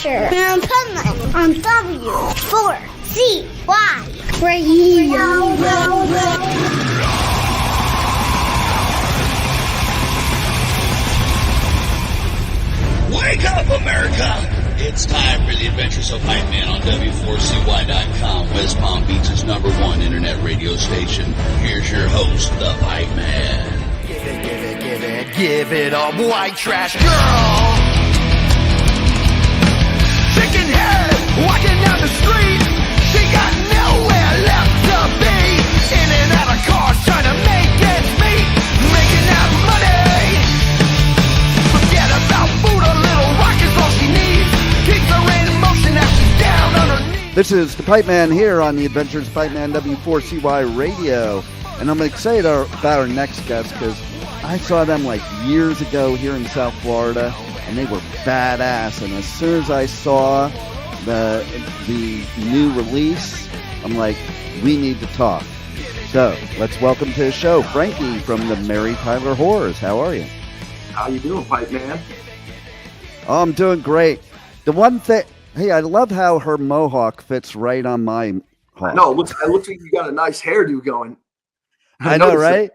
Adventure in Pipeman on W4CY Radio. Wake up, America! It's time for the Adventures of Pipeman on W4CY.com, West Palm Beach's #1 internet radio station. Here's your host, the Pipeman. Give it up, white trash girl! Chicken head, walking down the street. She got nowhere left to be. In and out of cars, trying to make ends meet. Making that money. Forget about food, a little rock is all she needs. Keeps her in motion as she's down on her knees. This is the Pipeman here on the Adventures of Pipeman W4CY Radio. And I'm excited about our next guest because I saw them like years ago here in South Florida, and they were badass. And as soon as I saw the new release, I'm like, we need to talk. So let's welcome to the show Frankie from the Mary Tyler Horrors. How are you? How you doing, Pipe Man? Oh, I'm doing great. The one thing, hey, I love how her mohawk fits right on my hawk. No, it looks like you got a nice hairdo going. I know, right?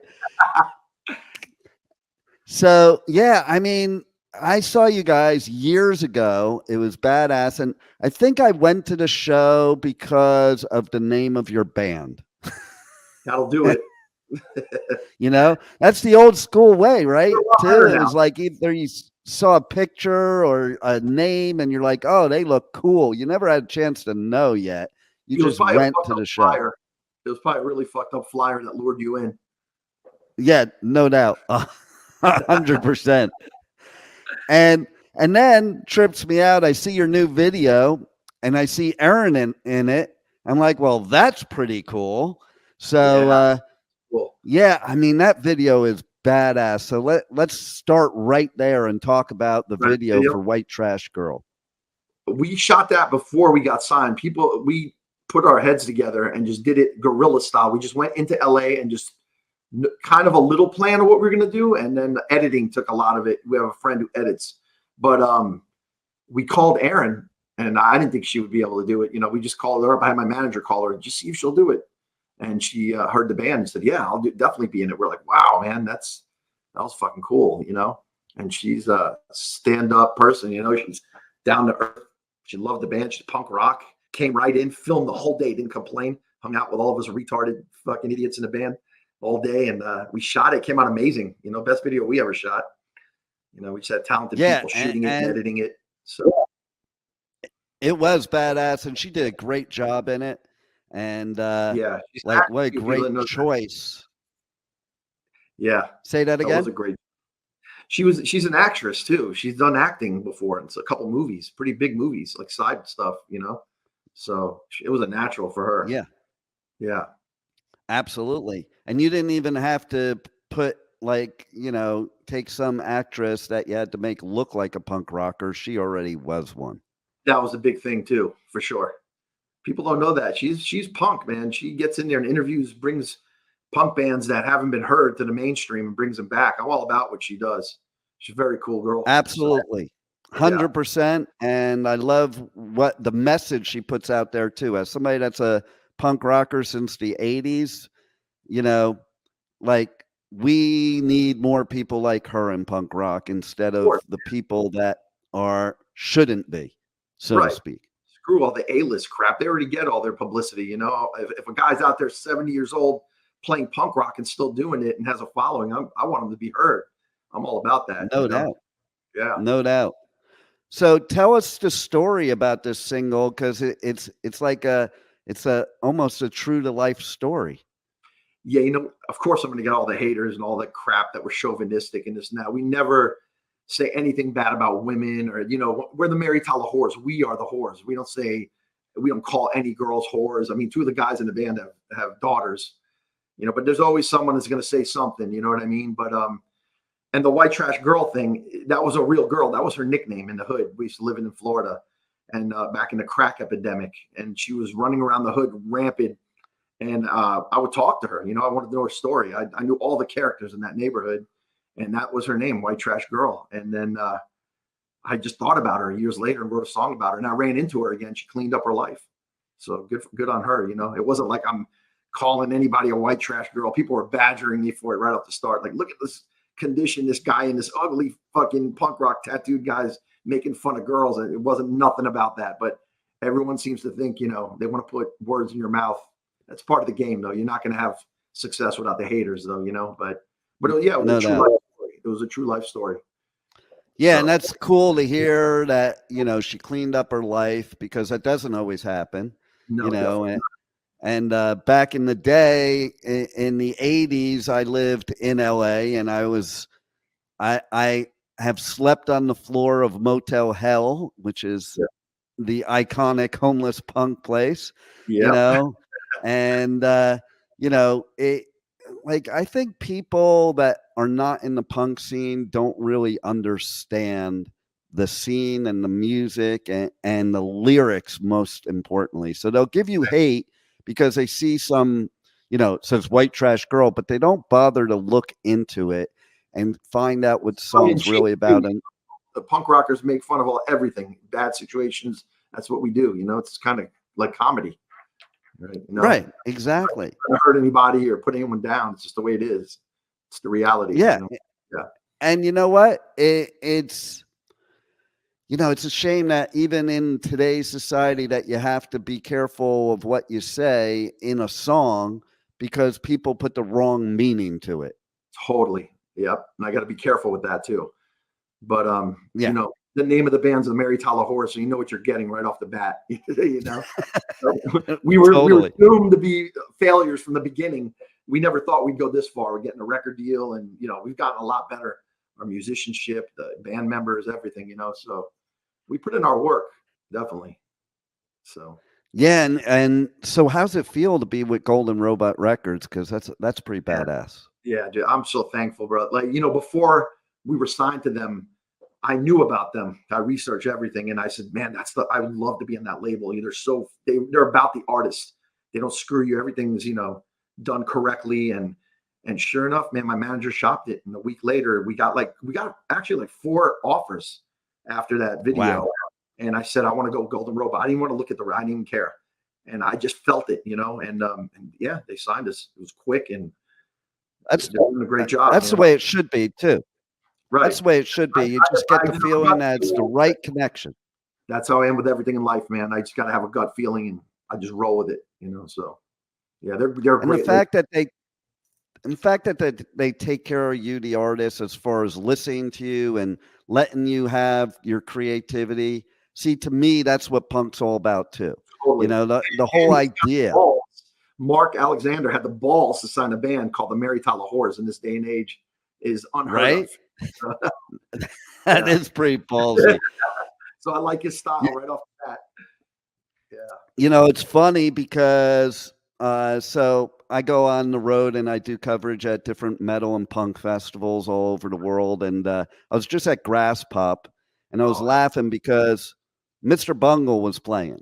So, yeah, I mean, I saw you guys years ago. It was badass. And I think I went to the show because of the name of your band. That'll do it. You know, that's the old school way, right? Too. It Now. was like either you saw a picture or a name and you're like, oh, they look cool. You never had a chance to know yet. You just went to the show. Flyer. It was probably a really fucked up flyer that lured you in. Yeah, no doubt. 100%. And then trips me out. I see your new video and I see Erin in it. I'm like, well, that's pretty cool. So, Cool. yeah, I mean, that video is badass. So let's start right there and talk about the video for White Trash Girl. We shot that before we got signed. We put our heads together and just did it guerrilla style. We just went into LA and just kind of a little plan of what we're going to do. And then the editing took a lot of it. We have a friend who edits, but we called Erin and I didn't think she would be able to do it. You know, we just called her up. I had my manager call her, just see if she'll do it. And she heard the band and said, yeah, I'll definitely be in it. We're like, wow, man, that was fucking cool, you know? And she's a stand-up person, you know? She's down to earth. She loved the band. She's punk rock. Came right in, filmed the whole day, didn't complain. Hung out with all of us retarded fucking idiots in the band all day. And we shot it. Came out amazing. You know, best video we ever shot. You know, we just had talented people shooting it and editing it. So it was badass. And she did a great job in it. And yeah, like what a great choice. Yeah. Say that again. That was a great. She's an actress too. She's done acting before. It's a couple movies, pretty big movies, like side stuff, you know. So it was a natural for her. Yeah. Yeah. Absolutely. And you didn't even have to put like, you know, take some actress that you had to make look like a punk rocker. She already was one. That was a big thing too, for sure. People don't know that. She's punk, man. She gets in there and interviews, brings punk bands that haven't been heard to the mainstream and brings them back. I'm all about what she does. She's a very cool girl. Absolutely. 100%. And I love what the message she puts out there too. As somebody that's a punk rocker since the 80s, you know, like we need more people like her in punk rock instead of the people that shouldn't be, so to speak. Screw all the A-list crap. They already get all their publicity. You know, if a guy's out there 70 years old playing punk rock and still doing it and has a following, I want him to be heard. I'm all about that. No doubt. Yeah. No doubt. So tell us the story about this single, because it's like it's almost a true to life story. Yeah, you know, of course I'm going to get all the haters and all that crap that we're chauvinistic in this now. We never say anything bad about women or, you know, we're the Mary Tyler whores. We are the whores. We don't call any girls whores. I mean, two of the guys in the band have daughters, you know, but there's always someone that's going to say something, you know what I mean? But, and the White Trash Girl thing, that was a real girl. That was her nickname in the hood. We used to live in Florida and back in the crack epidemic. And she was running around the hood rampant. And I would talk to her, you know, I wanted to know her story. I knew all the characters in that neighborhood. And that was her name, White Trash Girl. And then I just thought about her years later and wrote a song about her, and I ran into her again. She cleaned up her life. So good on her. You know, it wasn't like I'm calling anybody a white trash girl. People were badgering me for it right off the start. Like, look at this condition, this guy in this ugly fucking punk rock tattooed guy's making fun of girls. And it wasn't nothing about that. But everyone seems to think, you know, they want to put words in your mouth. That's part of the game, though. You're not going to have success without the haters, though, you know. But yeah, it was, it was a true life story. Yeah, and that's cool to hear that, you know, she cleaned up her life, because that doesn't always happen, you know. And back in the day, in the 80s, I lived in LA, and I have slept on the floor of Motel Hell, which is the iconic homeless punk place, you know. And, you know, like, I think people that are not in the punk scene don't really understand the scene and the music and the lyrics, most importantly. So they'll give you hate because they see some, you know, it says white trash girl, but they don't bother to look into it and find out what the song's really about. And the punk rockers make fun of everything, bad situations. That's what we do. You know, it's kind of like comedy. Right. You know, right. Exactly. Not hurt anybody or put anyone down. It's just the way it is. It's the reality. Yeah. You know? Yeah. And you know what? It's, you know, it's a shame that even in today's society that you have to be careful of what you say in a song because people put the wrong meaning to it. Totally. Yep. And I got to be careful with that too. But, you know, the name of the band's the Mary Tyler Horse, so you know what you're getting right off the bat. You know, we were doomed to be failures from the beginning. We never thought we'd go this far. We're getting a record deal, and you know, we've gotten a lot better. Our musicianship, the band members, everything. You know, so we put in our work, definitely. So yeah, and so how's it feel to be with Golden Robot Records? Because that's pretty badass. Yeah, dude, I'm so thankful, bro. Like, you know, before we were signed to them, I knew about them. I researched everything, and I said, "Man, I would love to be on that label." They're about the artist. They don't screw you. Everything's, you know, done correctly. And sure enough, man, my manager shopped it, and a week later, we got actually 4 offers after that video. Wow. And I said, I want to go Golden Robot. I didn't want to look at I didn't even care, and I just felt it, you know. And yeah, they signed us. It was quick, and that's doing a great job. That's the way it should be too. Right. That's the way it should be. You just get the feeling that it's the right connection. That's how I am with everything in life, man. I just got to have a gut feeling, and I just roll with it, you know. So, yeah, they're and great. The fact that they take care of you, the artist, as far as listening to you and letting you have your creativity. See, to me, that's what punk's all about too. Totally. You know, the whole idea. Mark Alexander had the balls to sign a band called the Mary Tyler Horse in this day and age is unheard of. That is pretty ballsy. So I like his style right off the bat. Yeah. You know, it's funny because so I go on the road and I do coverage at different metal and punk festivals all over the world. And I was just at Grass Pop, and I was laughing because Mr. Bungle was playing.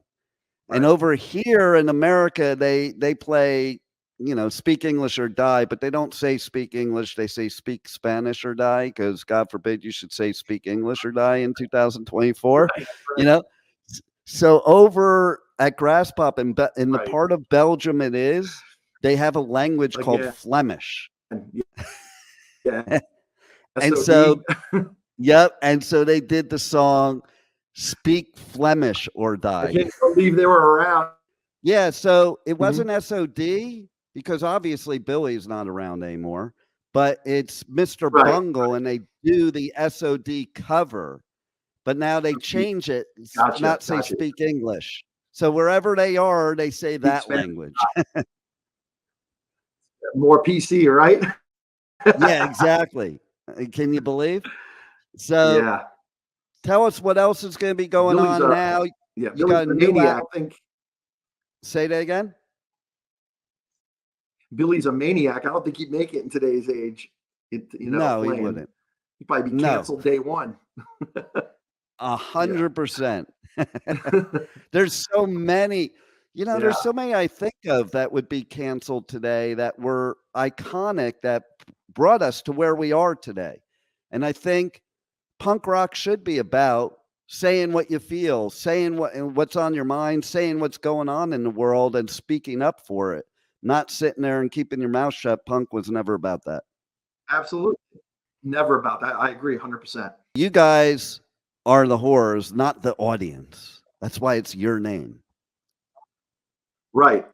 Right. And over here in America, they play, you know, Speak English or Die, but they don't say speak English. They say speak Spanish or die, because God forbid you should say speak English or die in 2024, right. You know? So over at Grass Pop in the part of Belgium they have a language called Flemish. Yeah. And so, yep. And so they did the song Speak Flemish or Die. I can't believe they were around. Yeah. So it wasn't SOD, because obviously Billy's not around anymore, but it's Mr. Bungle, and they do the SOD cover, but now they change it, not say speak English. So wherever they are, they say that language. More PC, right? Yeah, exactly. Can you believe? So yeah. Tell us what else is going to be going on now. Yeah, you got a new maniac, I think. Say that again. Billy's a maniac. I don't think he'd make it in today's age. You know, no, he wouldn't. He'd probably be canceled day one. 100%. There's so many, you know, there's so many I think of that would be canceled today that were iconic, that brought us to where we are today. And I think punk rock should be about, saying what you feel, saying what's on your mind, saying what's going on in the world and speaking up for it, not sitting there and keeping your mouth shut. Punk was never about that. Absolutely. Never about that. I agree 100%. You guys are the horrors, not the audience. That's why it's your name. Right.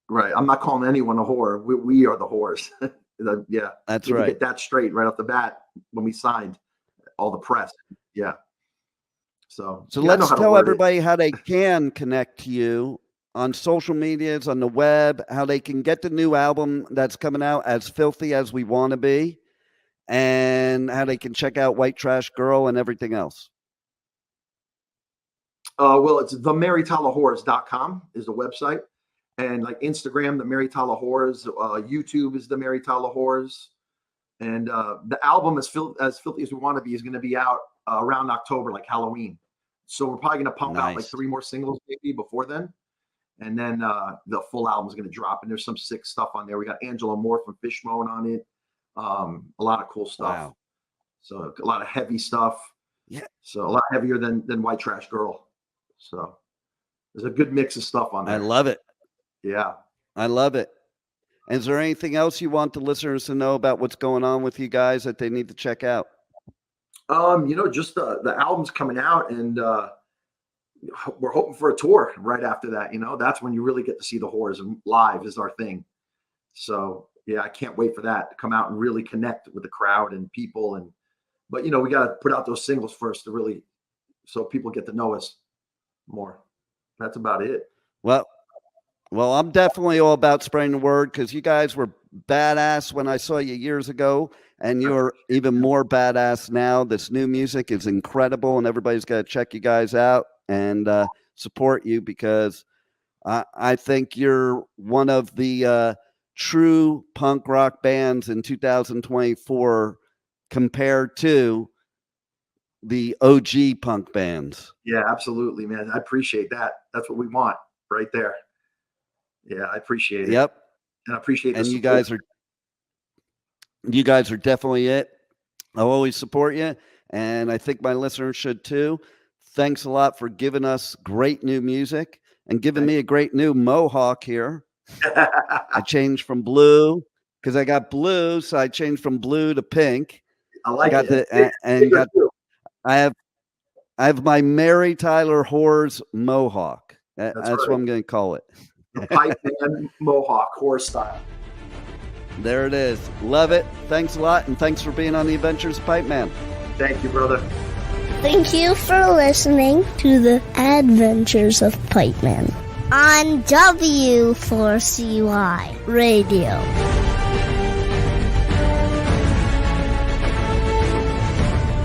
Right. I'm not calling anyone a whore. We are the whores. Yeah. That's right. Get that straight right off the bat when we signed all the press. Yeah. So let's tell everybody how they can connect to you on social medias, on the web, how they can get the new album that's coming out, As Filthy As We Want to Be, and how they can check out White Trash Girl and everything else. Well, it's themarytylerhorrors.com is the website. And like Instagram, the Mary Tyler Horrors, YouTube is the Mary Tyler Horrors. And the album As Filthy As We Want to Be is going to be out around October, like Halloween. So we're probably going to pump out like 3 more singles maybe before then. And then the full album is going to drop. And there's some sick stuff on there. We got Angela Moore from Fishbone on it. A lot of cool stuff. Wow. So a lot of heavy stuff. Yeah. So a lot heavier than White Trash Girl. So there's a good mix of stuff on there. I love it. Yeah. I love it. Is there anything else you want the listeners to know about what's going on with you guys that they need to check out? Just the album's coming out, and we're hoping for a tour right after that. That's when you really get to see the Horrors, and live is our thing. So yeah, I can't wait for that to come out and really connect with the crowd and people. But we got to put out those singles first to really, so people get to know us more. That's about it. Well, I'm definitely all about spreading the word, because you guys were badass when I saw you years ago, and you're even more badass now. This new music is incredible, and everybody's got to check you guys out and support you, because I think you're one of the true punk rock bands in 2024 compared to the OG punk bands. Yeah, absolutely, man. I appreciate that. That's what we want right there. Yeah, I appreciate it. Yep. And I appreciate it. And you guys are definitely it. I'll always support you, and I think my listeners should too. Thanks a lot for giving us great new music and giving me a great new mohawk here. I changed from blue because I got blue, so I changed from blue to pink. I like it. I have my Mary Tyler Horrors mohawk. That's right. What I'm going to call it. The Pipeman mohawk, horror style. There it is. Love it. Thanks a lot, and thanks for being on the Adventures of Pipeman. Thank you, brother. Thank you for listening to the Adventures of Pipeman on W4CY Radio.